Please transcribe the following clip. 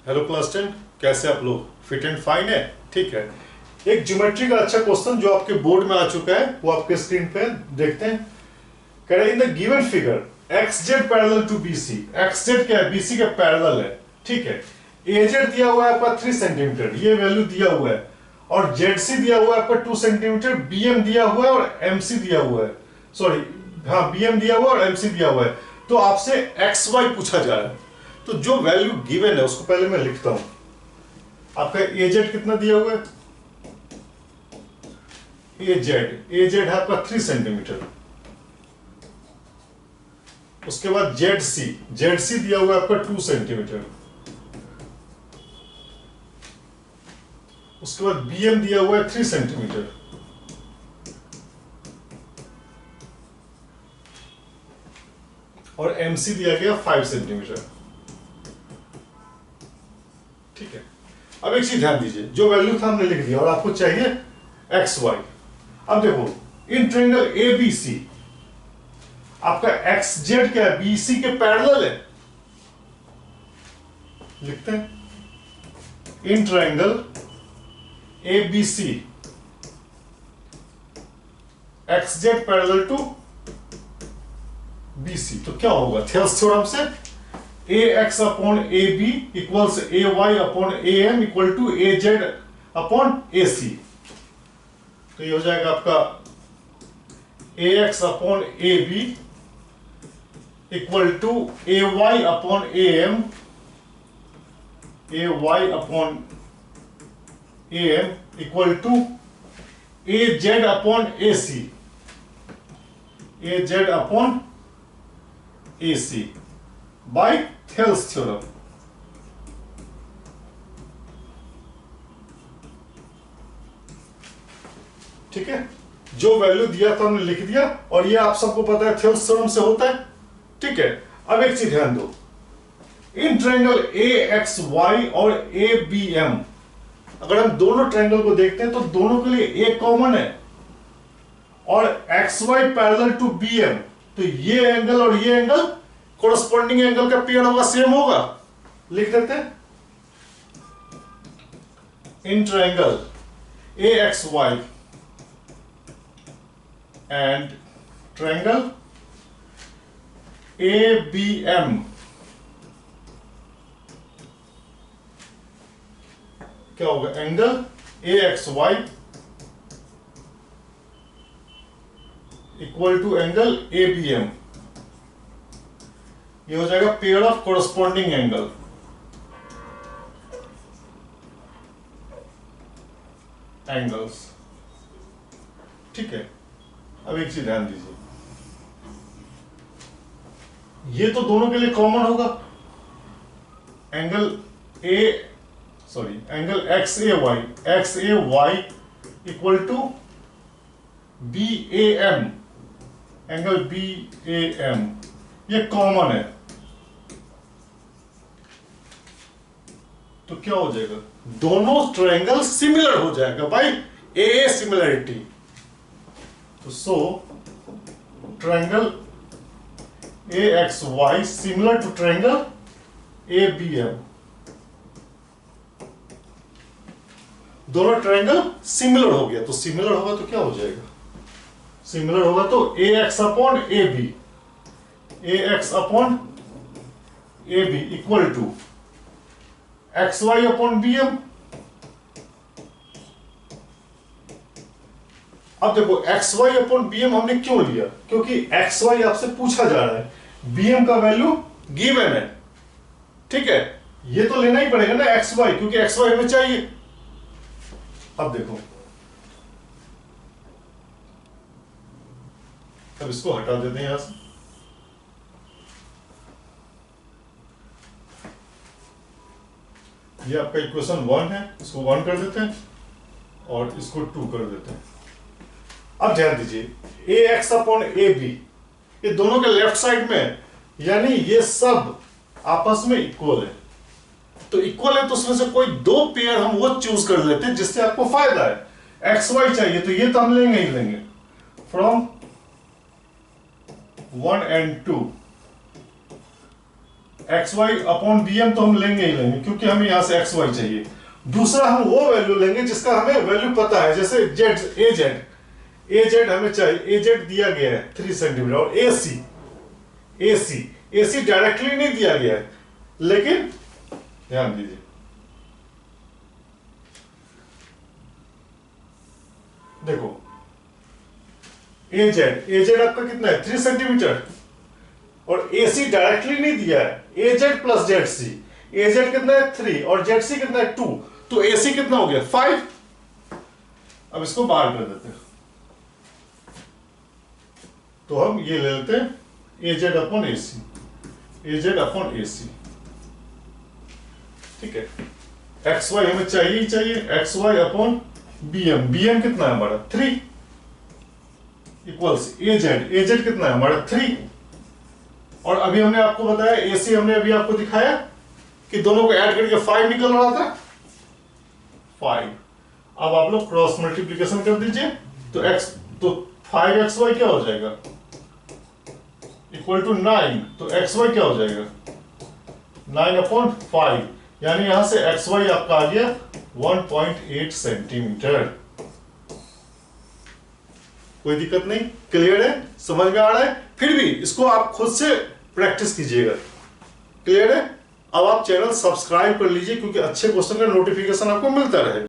Hello class 10, कैसे आप लोग? फिट एंड फाइन है? ठीक है। एक ज्योमेट्री का अच्छा क्वेश्चन जो आपके बोर्ड में आ चुका है वो आपके स्क्रीन पे देखते हैं। कह रहे in the given figure X Z parallel to BC. X Z क्या है? बीसी के पैरेलल है। ठीक है। एजेड दिया हुआ है आपका 3 सेंटीमीटर, ये वैल्यू दिया हुआ है, और जेडसी दिया हुआ है आपका 2 सेंटीमीटर, बीएम दिया हुआ है और एमसी दिया हुआ है। सॉरी, हाँ, बीएम दिया हुआ है और एमसी दिया हुआ है। तो आपसे एक्स वाई पूछा जा रहा है। तो जो वैल्यू गिवन है उसको पहले मैं लिखता हूं। आपका एजेड कितना दिया हुआ है? एजेड है आपका 3 सेंटीमीटर। उसके बाद जेडसी दिया हुआ है आपका 2 सेंटीमीटर। उसके बाद बीएम दिया हुआ है 3 सेंटीमीटर। और एमसी दिया गया 5 सेंटीमीटर। ठीक है। अब एक चीज ध्यान दीजिए, जो वैल्यू था हमने लिख दिया और आपको चाहिए एक्स वाई। अब देखो, इन ट्रायंगल ए बी सी आपका एक्स जेड क्या है? बीसी के पैरेलल है। लिखते हैं in triangle A B C X Z parallel to BC. तो क्या होगा? थेल्स थ्योरम से A X upon A B equals A Y upon A M equal to A Z upon A C. तो ये हो जाएगा आपका A X upon A B equal to A Y upon A M, A Y upon A M equal to A Z upon A C, A Z upon A C by Thales theorem. ठीक है। जो value दिया था हमने लिख दिया, और ये आप सबको पता है थेल्स थ्योरम से होता है। ठीक है। अब एक चीज ध्यान दो, in triangle A X Y और ए बी एम, अगर हम दोनों ट्रायंगल को देखते हैं तो दोनों के लिए ए कॉमन है, और X Y parallel to B M, तो ये एंगल और ये एंगल कोरस्पॉन्डिंग एंगल का पेयर होगा, सेम होगा। लिख देते हैं in triangle A X Y and triangle A B M, क्या होगा? Angle A X Y equal to angle A B M. ये हो जाएगा pair of corresponding angle. Angles. ठीक है। अब एक चीज ध्यान दीजिए, ये तो दोनों के लिए कॉमन होगा। Angle angle X A Y equal to B A M, angle B A M, ये कॉमन है। तो क्या हो जाएगा? दोनों ट्रायंगल सिमिलर हो जाएगा बाय ए सिमिलरिटी। तो so triangle A X Y similar to triangle A B M. दोनों ट्रायंगल सिमिलर हो गया, तो सिमिलर होगा तो क्या हो जाएगा? सिमिलर होगा तो A X upon A B, A X upon A B equal to X Y upon B M. अब देखो, X Y upon B M हमने क्यों लिया? क्योंकि एक्स वाई आपसे पूछा जा रहा है, बी एम का वैल्यू गिवन है। ठीक है। ये तो लेना ही पड़ेगा ना एक्स वाई, क्योंकि एक्स वाई हमें चाहिए। अब देखो, अब इसको हटा देते हैं यहां से। ये आपका इक्वेशन 1 है, इसको 1 कर देते हैं और इसको 2 कर देते हैं। अब ध्यान दीजिए, ए एक्स अपॉन ए बी, ये दोनों के लेफ्ट साइड में, यानी ये सब आपस में इक्वल है। तो इक्वल है तो उसमें से कोई दो पेयर हम वो चूज कर लेते हैं जिससे आपको फायदा है। एक्स वाई चाहिए तो ये तो हम लेंगे ही लेंगे। From 1 and 2 X Y upon B M तो हम लेंगे ही लेंगे, क्योंकि हमें यहां से एक्स वाई चाहिए। दूसरा हम वो वैल्यू लेंगे जिसका हमें वैल्यू पता है, जैसे जेड, ए जेड हमें चाहिए, ए जेड दिया गया है 3 सेंटीमीटर, और ए सी डायरेक्टली नहीं दिया गया है, लेकिन ध्यान दीजिए, देखो ए जेड आपका कितना है 3 सेंटीमीटर, और ए सी डायरेक्टली नहीं दिया है, ए Z plus Z C, A Z कितना है 3 और जेड सी कितना है 2, तो ए सी कितना हो गया 5। अब इसको बाहर कर देते हैं, तो हम ये ले लेते हैं A Z upon A C, A Z upon A C, ठीक है। एक्स वाई हमें चाहिए ही चाहिए, X Y upon B M कितना है हमारा 3 इक्वल्स ए जेड कितना है हमारा 3, और अभी हमने आपको बताया ए सी, हमने अभी आपको दिखाया कि दोनों को ऐड करके 5 निकल रहा था 5। अब आप लोग क्रॉस मल्टीप्लीकेशन कर दीजिए, तो 5xy क्या हो जाएगा इक्वल टू 9, तो xy क्या हो जाएगा 9/5, यानी यहां से xy आपका आ गया 1.8 सेंटीमीटर। कोई दिक्कत नहीं, क्लियर है, समझ में आ रहा है? फिर भी इसको आप खुद से प्रैक्टिस कीजिएगा, क्लियर है? अब आप चैनल सब्सक्राइब कर लीजिए, क्योंकि अच्छे क्वेश्चन का नोटिफिकेशन आपको मिलता रहे।